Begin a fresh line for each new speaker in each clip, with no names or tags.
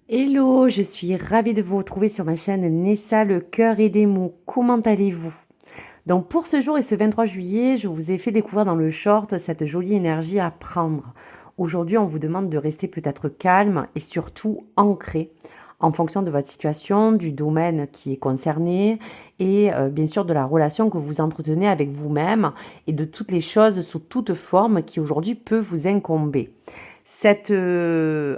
Hello, je suis ravie de vous retrouver sur ma chaîne Nessa, le cœur et des mots. Comment allez-vous? Donc pour ce jour et ce 23 juillet, je vous ai fait découvrir dans le short cette jolie énergie à prendre. Aujourd'hui, on vous demande de rester peut-être calme et surtout ancré en fonction de votre situation, du domaine qui est concerné et bien sûr de la relation que vous entretenez avec vous-même et de toutes les choses sous toute forme qui aujourd'hui peut vous incomber. Cet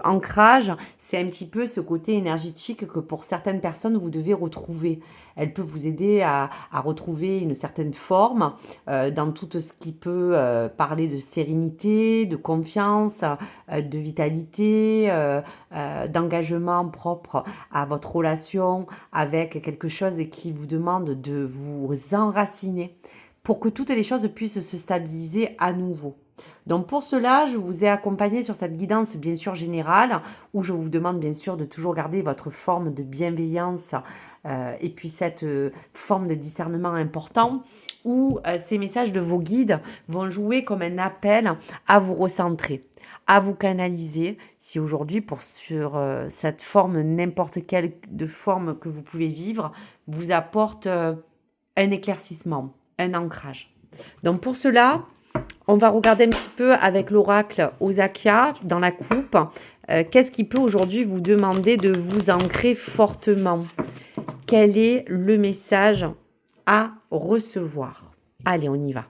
ancrage, c'est un petit peu ce côté énergétique que pour certaines personnes, vous devez retrouver. Elle peut vous aider à retrouver une certaine forme dans tout ce qui peut parler de sérénité, de confiance, de vitalité, d'engagement propre à votre relation avec quelque chose qui vous demande de vous enraciner pour que toutes les choses puissent se stabiliser à nouveau. Donc pour cela, je vous ai accompagné sur cette guidance bien sûr générale, où je vous demande bien sûr de toujours garder votre forme de bienveillance et puis cette forme de discernement important, où ces messages de vos guides vont jouer comme un appel à vous recentrer, à vous canaliser, si aujourd'hui sur cette forme, n'importe quelle de forme que vous pouvez vivre, vous apporte un éclaircissement, un ancrage. Donc pour cela, on va regarder un petit peu avec l'oracle Osakia dans la coupe. Qu'est-ce qui peut aujourd'hui vous demander de vous ancrer fortement? Quel est le message à recevoir? Allez, on y va.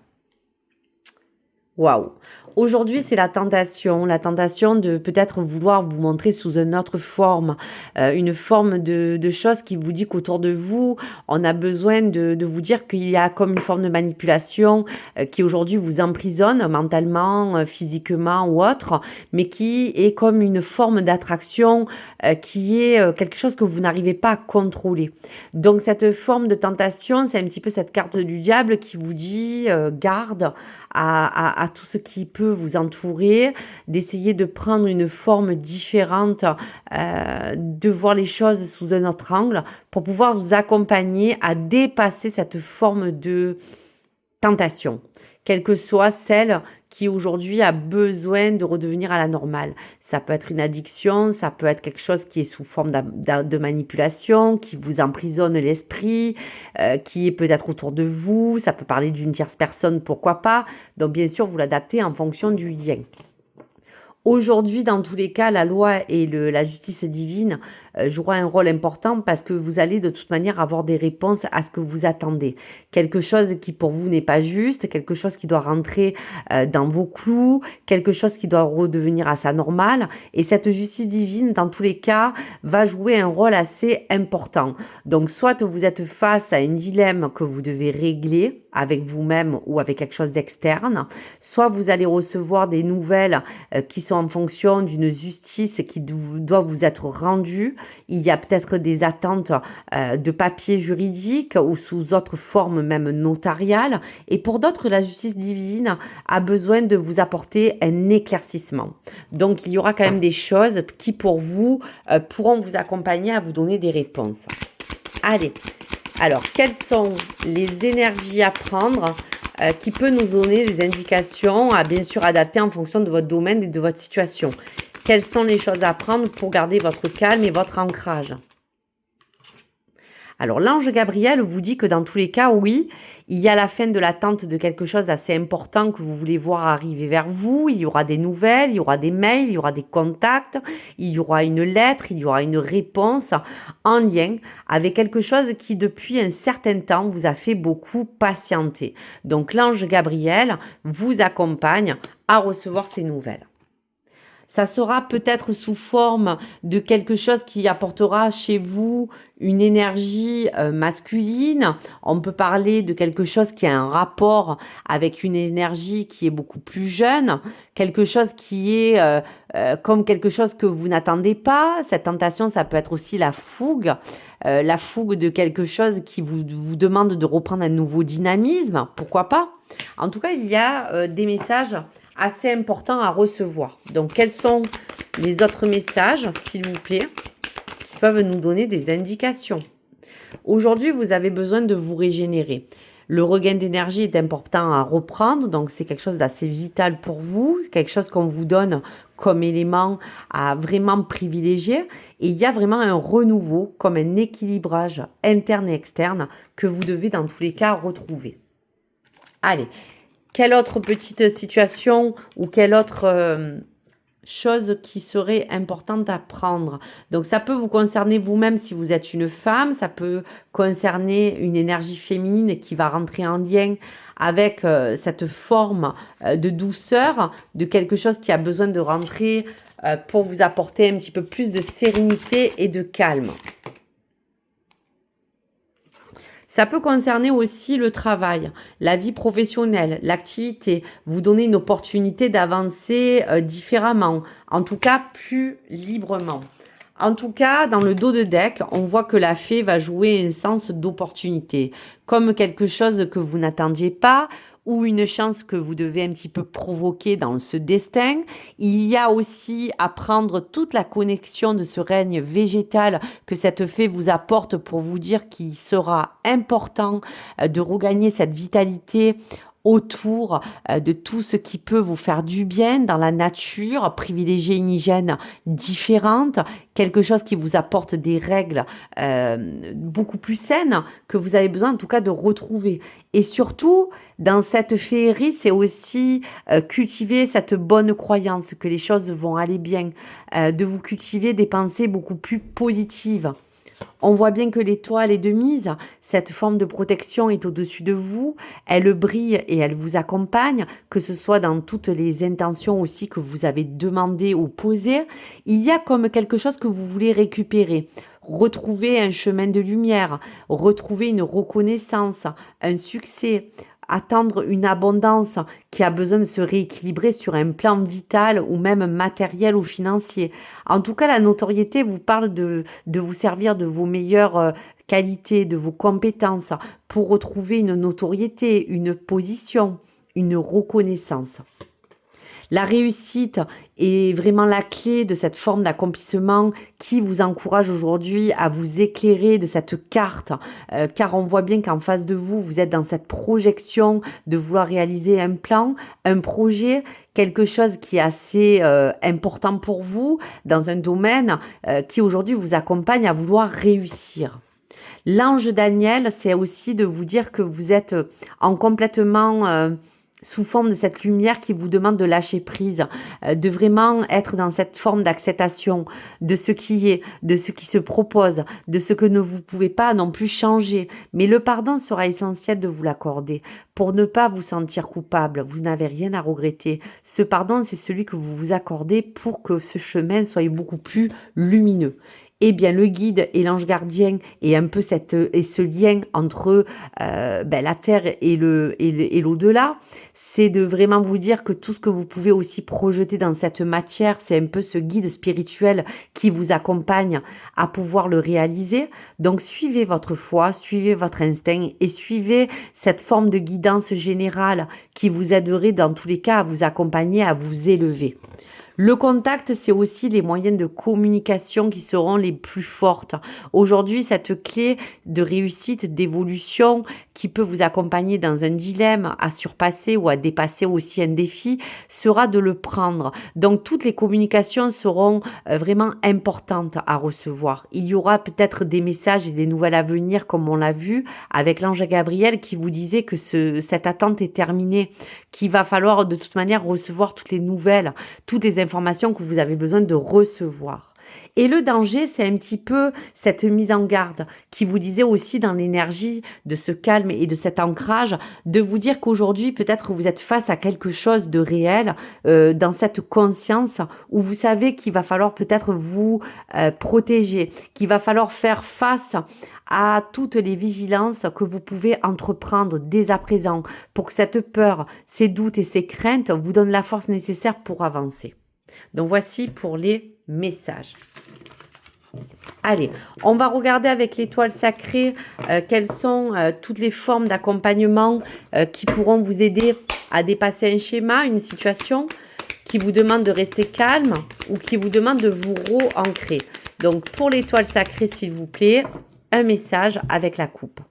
Waouh! Aujourd'hui, c'est la tentation de peut-être vouloir vous montrer sous une autre forme, une forme de chose qui vous dit qu'autour de vous, on a besoin de vous dire qu'il y a comme une forme de manipulation qui aujourd'hui vous emprisonne mentalement, physiquement ou autre, mais qui est comme une forme d'attraction qui est quelque chose que vous n'arrivez pas à contrôler. Donc cette forme de tentation, c'est un petit peu cette carte du diable qui vous dit garde à tout ce qui peut vous entourer, d'essayer de prendre une forme différente, de voir les choses sous un autre angle pour pouvoir vous accompagner à dépasser cette forme de tentation, quelle que soit celle qui aujourd'hui a besoin de redevenir à la normale. Ça peut être une addiction, ça peut être quelque chose qui est sous forme de manipulation, qui vous emprisonne l'esprit, qui est peut-être autour de vous, ça peut parler d'une tierce personne, pourquoi pas. Donc bien sûr, vous l'adaptez en fonction du lien. Aujourd'hui, dans tous les cas, la loi et la justice divine jouera un rôle important parce que vous allez de toute manière avoir des réponses à ce que vous attendez. Quelque chose qui pour vous n'est pas juste, quelque chose qui doit rentrer dans vos clous, quelque chose qui doit redevenir à sa normale. Et cette justice divine, dans tous les cas, va jouer un rôle assez important. Donc, soit vous êtes face à un dilemme que vous devez régler avec vous-même ou avec quelque chose d'externe, soit vous allez recevoir des nouvelles qui sont en fonction d'une justice qui doit vous être rendue. Il y a peut-être des attentes de papier juridique ou sous autre forme même notariale. Et pour d'autres, la justice divine a besoin de vous apporter un éclaircissement. Donc, il y aura quand même des choses qui, pour vous, pourront vous accompagner à vous donner des réponses. Allez, alors, quelles sont les énergies à prendre qui peut nous donner des indications à bien sûr adapter en fonction de votre domaine et de votre situation? Quelles sont les choses à prendre pour garder votre calme et votre ancrage? Alors, l'ange Gabriel vous dit que dans tous les cas, oui, il y a la fin de l'attente de quelque chose d'assez important que vous voulez voir arriver vers vous. Il y aura des nouvelles, il y aura des mails, il y aura des contacts, il y aura une lettre, il y aura une réponse en lien avec quelque chose qui, depuis un certain temps, vous a fait beaucoup patienter. Donc, l'ange Gabriel vous accompagne à recevoir ces nouvelles. Ça sera peut-être sous forme de quelque chose qui apportera chez vous une énergie masculine. On peut parler de quelque chose qui a un rapport avec une énergie qui est beaucoup plus jeune, quelque chose qui est comme quelque chose que vous n'attendez pas. Cette tentation, ça peut être aussi la fougue de quelque chose qui vous demande de reprendre un nouveau dynamisme, pourquoi pas. En tout cas, il y a des messages assez importants à recevoir. Donc, quels sont les autres messages, s'il vous plaît, qui peuvent nous donner des indications? Aujourd'hui, vous avez besoin de vous régénérer. Le regain d'énergie est important à reprendre, donc c'est quelque chose d'assez vital pour vous, quelque chose qu'on vous donne comme élément à vraiment privilégier. Et il y a vraiment un renouveau, comme un équilibrage interne et externe que vous devez dans tous les cas retrouver. Allez, quelle autre petite situation ou quelle autre chose qui serait importante à prendre. Donc ça peut vous concerner vous-même si vous êtes une femme, ça peut concerner une énergie féminine qui va rentrer en lien avec cette forme de douceur, de quelque chose qui a besoin de rentrer pour vous apporter un petit peu plus de sérénité et de calme. Ça peut concerner aussi le travail, la vie professionnelle, l'activité, vous donner une opportunité d'avancer différemment, en tout cas plus librement. En tout cas, dans le dos de deck, on voit que la fée va jouer un sens d'opportunité, comme quelque chose que vous n'attendiez pas ou une chance que vous devez un petit peu provoquer dans ce destin. Il y a aussi à prendre toute la connexion de ce règne végétal que cette fée vous apporte pour vous dire qu'il sera important de regagner cette vitalité autour de tout ce qui peut vous faire du bien dans la nature, privilégier une hygiène différente, quelque chose qui vous apporte des règles beaucoup plus saines que vous avez besoin en tout cas de retrouver. Et surtout, dans cette féerie, c'est aussi cultiver cette bonne croyance que les choses vont aller bien, de vous cultiver des pensées beaucoup plus positives. On voit bien que l'étoile est de mise, cette forme de protection est au-dessus de vous, elle brille et elle vous accompagne, que ce soit dans toutes les intentions aussi que vous avez demandées ou posées. Il y a comme quelque chose que vous voulez récupérer, retrouver un chemin de lumière, retrouver une reconnaissance, un succès, attendre une abondance qui a besoin de se rééquilibrer sur un plan vital ou même matériel ou financier. En tout cas, la notoriété vous parle de vous servir de vos meilleures qualités, de vos compétences pour retrouver une notoriété, une position, une reconnaissance. La réussite est vraiment la clé de cette forme d'accomplissement qui vous encourage aujourd'hui à vous éclairer de cette carte, car on voit bien qu'en face de vous, vous êtes dans cette projection de vouloir réaliser un plan, un projet, quelque chose qui est assez important pour vous dans un domaine qui aujourd'hui vous accompagne à vouloir réussir. L'ange Daniel, c'est aussi de vous dire que vous êtes en complètement sous forme de cette lumière qui vous demande de lâcher prise, de vraiment être dans cette forme d'acceptation de ce qui est, de ce qui se propose, de ce que ne vous pouvez pas non plus changer. Mais le pardon sera essentiel de vous l'accorder pour ne pas vous sentir coupable. Vous n'avez rien à regretter. Ce pardon, c'est celui que vous vous accordez pour que ce chemin soit beaucoup plus lumineux. Eh bien, le guide et l'ange gardien et un peu ce lien entre la terre et l'au-delà, c'est de vraiment vous dire que tout ce que vous pouvez aussi projeter dans cette matière, c'est un peu ce guide spirituel qui vous accompagne à pouvoir le réaliser. Donc, suivez votre foi, suivez votre instinct et suivez cette forme de guidance générale qui vous aiderait dans tous les cas à vous accompagner, à vous élever. Le contact, c'est aussi les moyens de communication qui seront les plus fortes. Aujourd'hui, cette clé de réussite, d'évolution qui peut vous accompagner dans un dilemme à surpasser ou à dépasser aussi un défi sera de le prendre. Donc, toutes les communications seront vraiment importantes à recevoir. Il y aura peut-être des messages et des nouvelles à venir, comme on l'a vu avec l'ange Gabriel qui vous disait que cette attente est terminée, qu'il va falloir de toute manière recevoir toutes les nouvelles, toutes les informations que vous avez besoin de recevoir. Et le danger, c'est un petit peu cette mise en garde qui vous disait aussi dans l'énergie de ce calme et de cet ancrage, de vous dire qu'aujourd'hui, peut-être vous êtes face à quelque chose de réel, dans cette conscience où vous savez qu'il va falloir peut-être vous protéger, qu'il va falloir faire face à toutes les vigilances que vous pouvez entreprendre dès à présent pour que cette peur, ces doutes et ces craintes vous donnent la force nécessaire pour avancer. Donc voici pour les messages. Allez, on va regarder avec l'étoile sacrée quelles sont toutes les formes d'accompagnement qui pourront vous aider à dépasser un schéma, une situation qui vous demande de rester calme ou qui vous demande de vous re-ancrer. Donc pour l'étoile sacrée, s'il vous plaît, un message avec la coupe.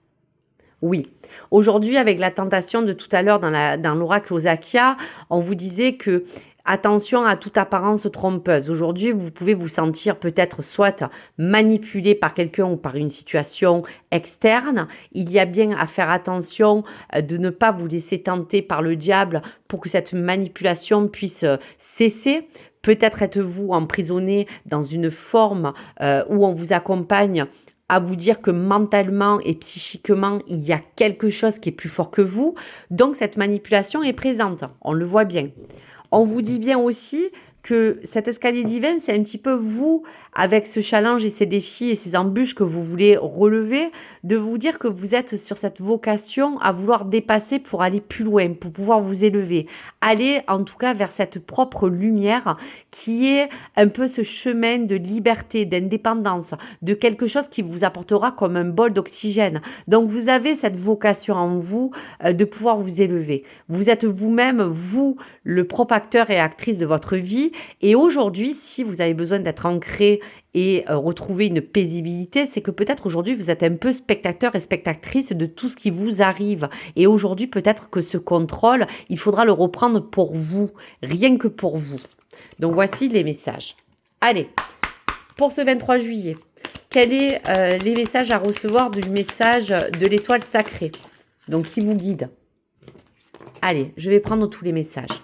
Oui. Aujourd'hui, avec la tentation de tout à l'heure dans l'oracle Osakia, on vous disait que attention à toute apparence trompeuse. Aujourd'hui, vous pouvez vous sentir peut-être soit manipulé par quelqu'un ou par une situation externe. Il y a bien à faire attention de ne pas vous laisser tenter par le diable pour que cette manipulation puisse cesser. Peut-être êtes-vous emprisonné dans une forme où on vous accompagne à vous dire que mentalement et psychiquement, il y a quelque chose qui est plus fort que vous. Donc, cette manipulation est présente. On le voit bien. On vous dit bien aussi que cet escalier divin, c'est un petit peu vous, avec ce challenge et ces défis et ces embûches que vous voulez relever, de vous dire que vous êtes sur cette vocation à vouloir dépasser pour aller plus loin, pour pouvoir vous élever. Aller en tout cas vers cette propre lumière qui est un peu ce chemin de liberté, d'indépendance, de quelque chose qui vous apportera comme un bol d'oxygène. Donc vous avez cette vocation en vous de pouvoir vous élever. Vous êtes vous-même, vous, le propre acteur et actrice de votre vie. Et aujourd'hui, si vous avez besoin d'être ancré et retrouver une paisibilité, c'est que peut-être aujourd'hui, vous êtes un peu spectateur et spectatrice de tout ce qui vous arrive. Et aujourd'hui, peut-être que ce contrôle, il faudra le reprendre pour vous, rien que pour vous. Donc voici les messages. Allez, pour ce 23 juillet, quels sont les messages à recevoir du message de l'étoile sacrée, donc qui vous guide? Allez, je vais prendre tous les messages.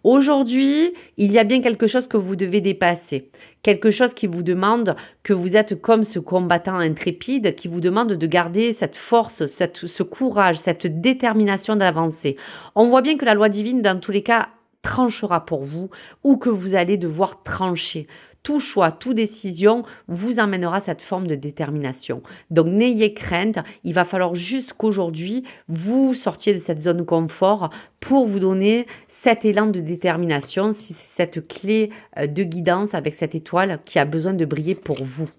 Aujourd'hui, il y a bien quelque chose que vous devez dépasser. Quelque chose qui vous demande que vous êtes comme ce combattant intrépide, qui vous demande de garder cette force, ce courage, cette détermination d'avancer. On voit bien que la loi divine, dans tous les cas, tranchera pour vous ou que vous allez devoir trancher. Tout choix, toute décision vous emmènera cette forme de détermination. Donc n'ayez crainte, il va falloir juste qu'aujourd'hui, vous sortiez de cette zone confort pour vous donner cet élan de détermination, si c'est cette clé de guidance avec cette étoile qui a besoin de briller pour vous.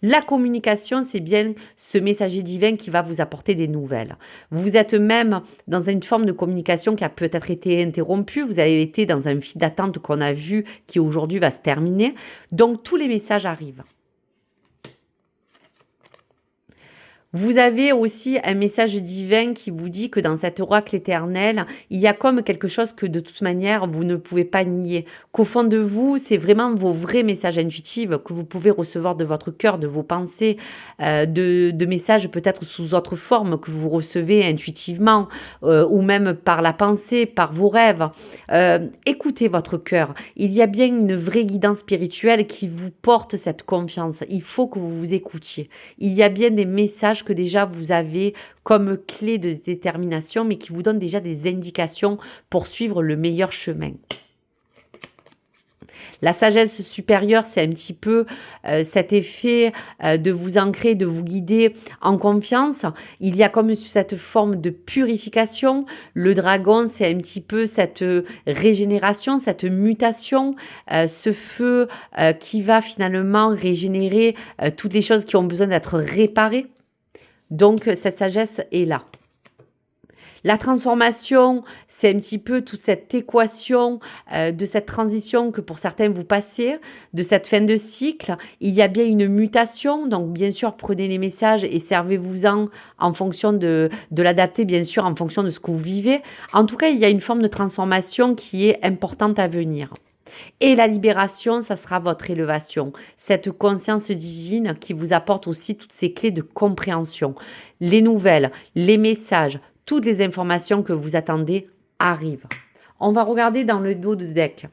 La communication, c'est bien ce messager divin qui va vous apporter des nouvelles. Vous êtes même dans une forme de communication qui a peut-être été interrompue. Vous avez été dans un fil d'attente qu'on a vu qui aujourd'hui va se terminer. Donc, tous les messages arrivent. Vous avez aussi un message divin qui vous dit que dans cet oracle éternel, il y a comme quelque chose que de toute manière, vous ne pouvez pas nier. Qu'au fond de vous, c'est vraiment vos vrais messages intuitifs que vous pouvez recevoir de votre cœur, de vos pensées, de messages peut-être sous autre forme que vous recevez intuitivement ou même par la pensée, par vos rêves. Écoutez votre cœur. Il y a bien une vraie guidance spirituelle qui vous porte cette confiance. Il faut que vous vous écoutiez. Il y a bien des messages que déjà vous avez comme clé de détermination, mais qui vous donnent déjà des indications pour suivre le meilleur chemin. La sagesse supérieure, c'est un petit peu cet effet de vous ancrer, de vous guider en confiance. Il y a comme cette forme de purification. Le dragon, c'est un petit peu cette régénération, cette mutation, ce feu qui va finalement régénérer toutes les choses qui ont besoin d'être réparées. Donc, cette sagesse est là. La transformation, c'est un petit peu toute cette équation de cette transition que pour certains vous passez, de cette fin de cycle. Il y a bien une mutation, donc bien sûr, prenez les messages et servez-vous-en en fonction de l'adapter, bien sûr, en fonction de ce que vous vivez. En tout cas, il y a une forme de transformation qui est importante à venir. Et la libération, ça sera votre élévation, cette conscience divine qui vous apporte aussi toutes ces clés de compréhension. Les nouvelles, les messages, toutes les informations que vous attendez arrivent. On va regarder dans le dos de deck.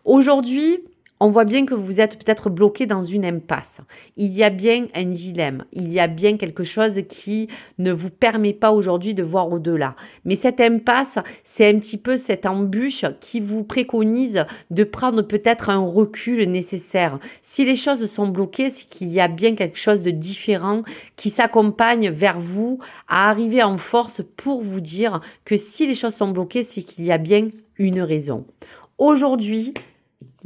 Aujourd'hui, on voit bien que vous êtes peut-être bloqué dans une impasse. Il y a bien un dilemme. Il y a bien quelque chose qui ne vous permet pas aujourd'hui de voir au-delà. Mais cette impasse, c'est un petit peu cette embûche qui vous préconise de prendre peut-être un recul nécessaire. Si les choses sont bloquées, c'est qu'il y a bien quelque chose de différent qui s'accompagne vers vous à arriver en force pour vous dire que si les choses sont bloquées, c'est qu'il y a bien une raison. Aujourd'hui,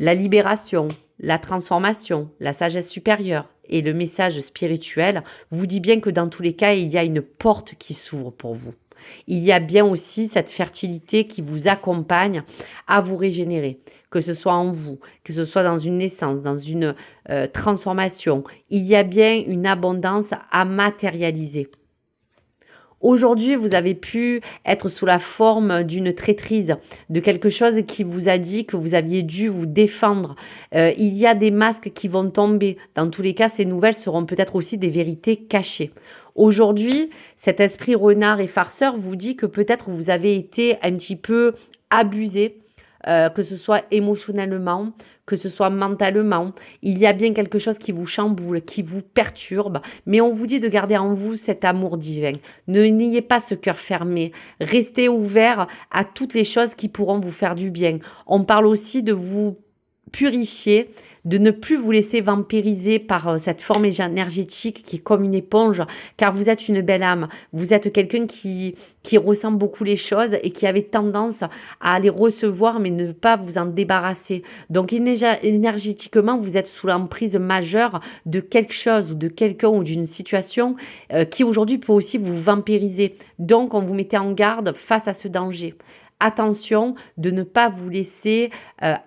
la libération, la transformation, la sagesse supérieure et le message spirituel vous dit bien que dans tous les cas, il y a une porte qui s'ouvre pour vous. Il y a bien aussi cette fertilité qui vous accompagne à vous régénérer, que ce soit en vous, que ce soit dans une naissance, dans une transformation. Il y a bien une abondance à matérialiser. Aujourd'hui, vous avez pu être sous la forme d'une traîtrise, de quelque chose qui vous a dit que vous aviez dû vous défendre. Il y a des masques qui vont tomber. Dans tous les cas, ces nouvelles seront peut-être aussi des vérités cachées. Aujourd'hui, cet esprit renard et farceur vous dit que peut-être vous avez été un petit peu abusé, que ce soit émotionnellement, que ce soit mentalement. Il y a bien quelque chose qui vous chamboule, qui vous perturbe, mais on vous dit de garder en vous cet amour divin. N'ayez pas ce cœur fermé. Restez ouvert à toutes les choses qui pourront vous faire du bien. On parle aussi de vous purifier, de ne plus vous laisser vampiriser par cette forme énergétique qui est comme une éponge, car vous êtes une belle âme. Vous êtes quelqu'un qui ressent beaucoup les choses et qui avait tendance à les recevoir mais ne pas vous en débarrasser. Donc énergétiquement, vous êtes sous l'emprise majeure de quelque chose ou de quelqu'un ou d'une situation qui aujourd'hui peut aussi vous vampiriser. Donc on vous mettait en garde face à ce danger. Attention de ne pas vous laisser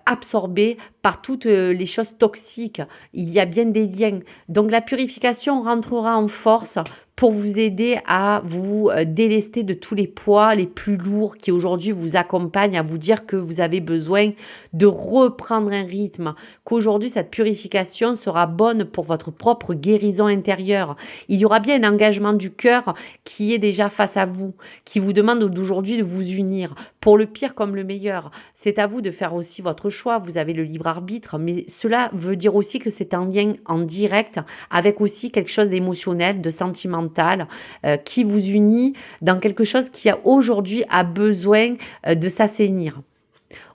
absorber par toutes les choses toxiques. Il y a bien des liens. Donc la purification rentrera en force pour vous aider à vous délester de tous les poids les plus lourds qui aujourd'hui vous accompagnent, à vous dire que vous avez besoin de reprendre un rythme, qu'aujourd'hui cette purification sera bonne pour votre propre guérison intérieure. Il y aura bien un engagement du cœur qui est déjà face à vous, qui vous demande d'aujourd'hui de vous unir, pour le pire comme le meilleur. C'est à vous de faire aussi votre choix, vous avez le libre arbitre, mais cela veut dire aussi que c'est un lien en direct avec aussi quelque chose d'émotionnel, de sentimental, qui vous unit dans quelque chose qui a aujourd'hui a besoin de s'assainir.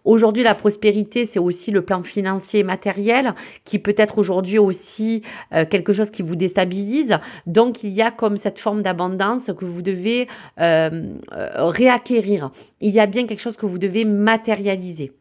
Aujourd'hui, la prospérité, c'est aussi le plan financier et matériel qui peut être aujourd'hui aussi quelque chose qui vous déstabilise. Donc, il y a comme cette forme d'abondance que vous devez réacquérir. Il y a bien quelque chose que vous devez matérialiser.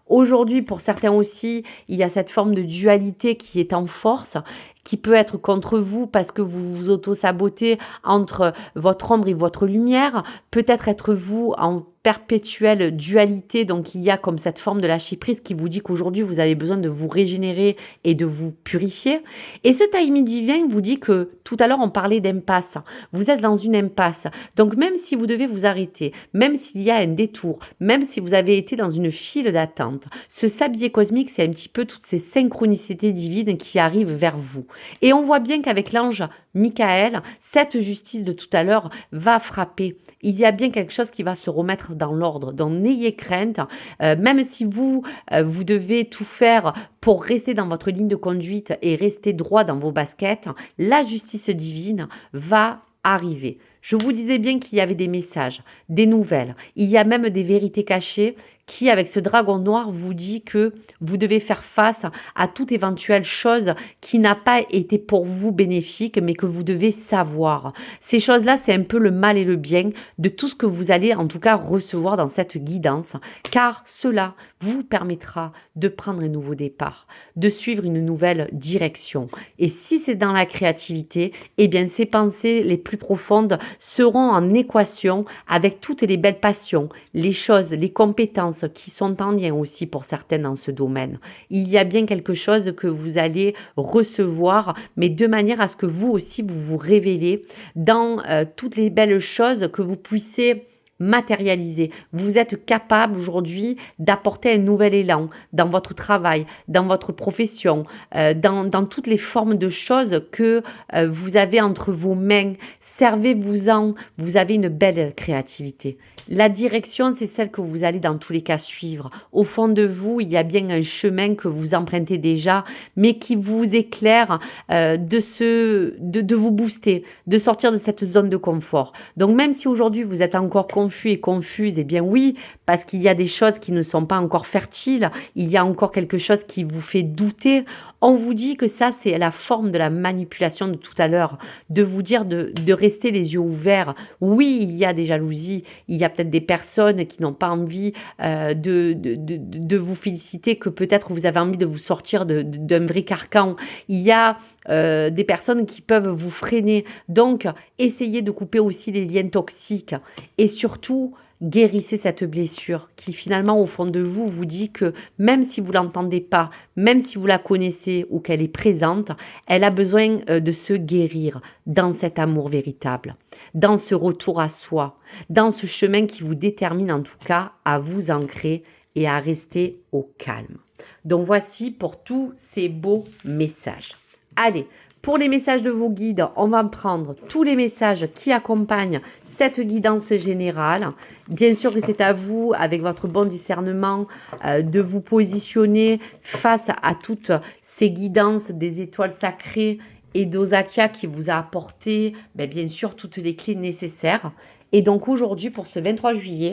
Aujourd'hui, pour certains aussi, il y a cette forme de dualité qui est en force, qui peut être contre vous parce que vous vous auto-sabotez entre votre ombre et votre lumière, peut-être être vous en perpétuelle dualité, donc il y a comme cette forme de lâcher prise qui vous dit qu'aujourd'hui vous avez besoin de vous régénérer et de vous purifier. Et ce timing divin vous dit que tout à l'heure on parlait d'impasse, vous êtes dans une impasse, donc même si vous devez vous arrêter, même s'il y a un détour, même si vous avez été dans une file d'attente, ce sablier cosmique c'est un petit peu toutes ces synchronicités divines qui arrivent vers vous. Et on voit bien qu'avec l'ange Michael, cette justice de tout à l'heure va frapper. Il y a bien quelque chose qui va se remettre dans l'ordre. Donc n'ayez crainte, même si vous devez tout faire pour rester dans votre ligne de conduite et rester droit dans vos baskets, la justice divine va arriver. Je vous disais bien qu'il y avait des messages, des nouvelles. Il y a même des vérités cachées qui, avec ce dragon noir, vous dit que vous devez faire face à toute éventuelle chose qui n'a pas été pour vous bénéfique, mais que vous devez savoir. Ces choses-là, c'est un peu le mal et le bien de tout ce que vous allez en tout cas recevoir dans cette guidance, car cela vous permettra de prendre un nouveau départ, de suivre une nouvelle direction. Et si c'est dans la créativité, eh bien ces pensées les plus profondes seront en équation avec toutes les belles passions, les choses, les compétences qui sont en lien aussi pour certaines dans ce domaine. Il y a bien quelque chose que vous allez recevoir, mais de manière à ce que vous aussi vous vous révélez dans toutes les belles choses que vous puissiez matérialiser. Vous êtes capable aujourd'hui d'apporter un nouvel élan dans votre travail, dans votre profession, dans toutes les formes de choses que vous avez entre vos mains. Servez-vous-en, vous avez une belle créativité. La direction, c'est celle que vous allez dans tous les cas suivre. Au fond de vous, il y a bien un chemin que vous empruntez déjà, mais qui vous éclaire de vous booster, de sortir de cette zone de confort. Donc même si aujourd'hui vous êtes encore confort, confus et confuses, eh bien oui, parce qu'il y a des choses qui ne sont pas encore fertiles, il y a encore quelque chose qui vous fait douter. On vous dit que ça, c'est la forme de la manipulation de tout à l'heure, de vous dire de rester les yeux ouverts. Oui, il y a des jalousies, il y a peut-être des personnes qui n'ont pas envie de vous féliciter, que peut-être vous avez envie de vous sortir d'un vrai carcan. Il y a des personnes qui peuvent vous freiner. Donc, essayez de couper aussi les liens toxiques et surtout, guérissez cette blessure qui finalement au fond de vous vous dit que même si vous l'entendez pas, même si vous la connaissez ou qu'elle est présente, elle a besoin de se guérir dans cet amour véritable, dans ce retour à soi, dans ce chemin qui vous détermine en tout cas à vous ancrer et à rester au calme. Donc voici pour tous ces beaux messages. Allez, pour les messages de vos guides, on va prendre tous les messages qui accompagnent cette guidance générale. Bien sûr que c'est à vous, avec votre bon discernement, de vous positionner face à toutes ces guidances des étoiles sacrées et d'Osakia qui vous a apporté, bien sûr, toutes les clés nécessaires. Et donc aujourd'hui, pour ce 23 juillet,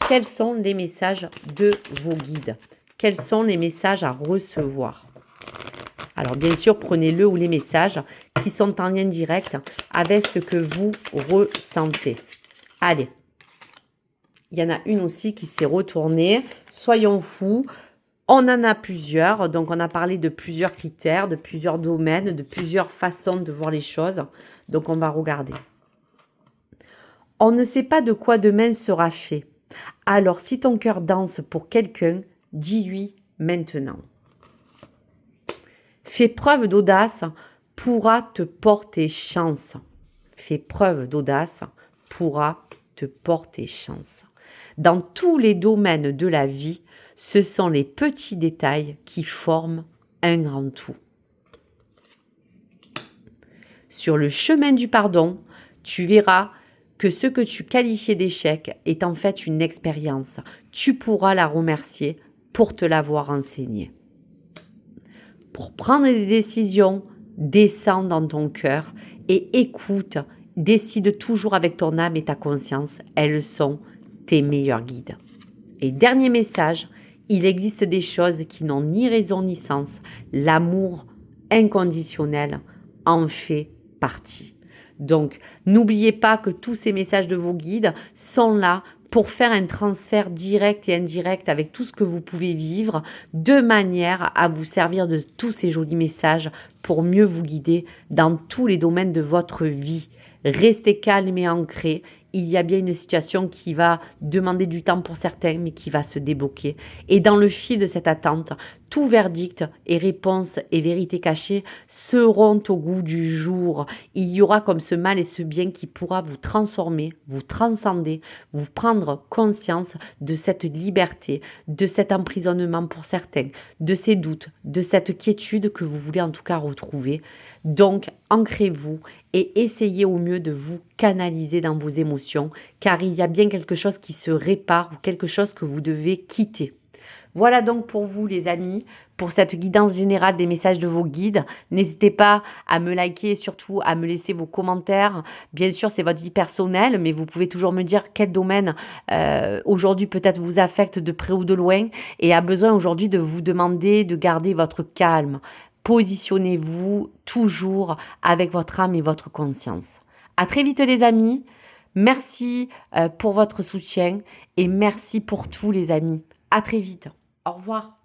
quels sont les messages de vos guides? Quels sont les messages à recevoir? Alors bien sûr, prenez-le ou les messages qui sont en lien direct avec ce que vous ressentez. Allez, il y en a une aussi qui s'est retournée. Soyons fous, on en a plusieurs. Donc on a parlé de plusieurs critères, de plusieurs domaines, de plusieurs façons de voir les choses. Donc on va regarder. On ne sait pas de quoi demain sera fait. Alors si ton cœur danse pour quelqu'un, dis-lui maintenant. Fais preuve d'audace, pourra te porter chance. Fais preuve d'audace, pourra te porter chance. Dans tous les domaines de la vie, ce sont les petits détails qui forment un grand tout. Sur le chemin du pardon, tu verras que ce que tu qualifiais d'échec est en fait une expérience. Tu pourras la remercier pour te l'avoir enseignée. Pour prendre des décisions, descends dans ton cœur et écoute, décide toujours avec ton âme et ta conscience. Elles sont tes meilleurs guides. Et dernier message, il existe des choses qui n'ont ni raison ni sens. L'amour inconditionnel en fait partie. Donc, n'oubliez pas que tous ces messages de vos guides sont là pour faire un transfert direct et indirect avec tout ce que vous pouvez vivre, de manière à vous servir de tous ces jolis messages pour mieux vous guider dans tous les domaines de votre vie. Restez calme et ancré. Il y a bien une situation qui va demander du temps pour certains, mais qui va se débloquer. Et dans le fil de cette attente, tout verdict et réponse et vérité cachée seront au goût du jour. Il y aura comme ce mal et ce bien qui pourra vous transformer, vous transcender, vous prendre conscience de cette liberté, de cet emprisonnement pour certains, de ces doutes, de cette quiétude que vous voulez en tout cas retrouver. Donc, ancrez-vous et essayez au mieux de vous canaliser dans vos émotions, car il y a bien quelque chose qui se répare ou quelque chose que vous devez quitter. Voilà donc pour vous les amis, pour cette guidance générale des messages de vos guides. N'hésitez pas à me liker et surtout à me laisser vos commentaires. Bien sûr, c'est votre vie personnelle, mais vous pouvez toujours me dire quel domaine aujourd'hui peut-être vous affecte de près ou de loin et a besoin aujourd'hui de vous demander de garder votre calme. Positionnez-vous toujours avec votre âme et votre conscience. À très vite les amis. Merci pour votre soutien et merci pour tout les amis. À très vite. Au revoir.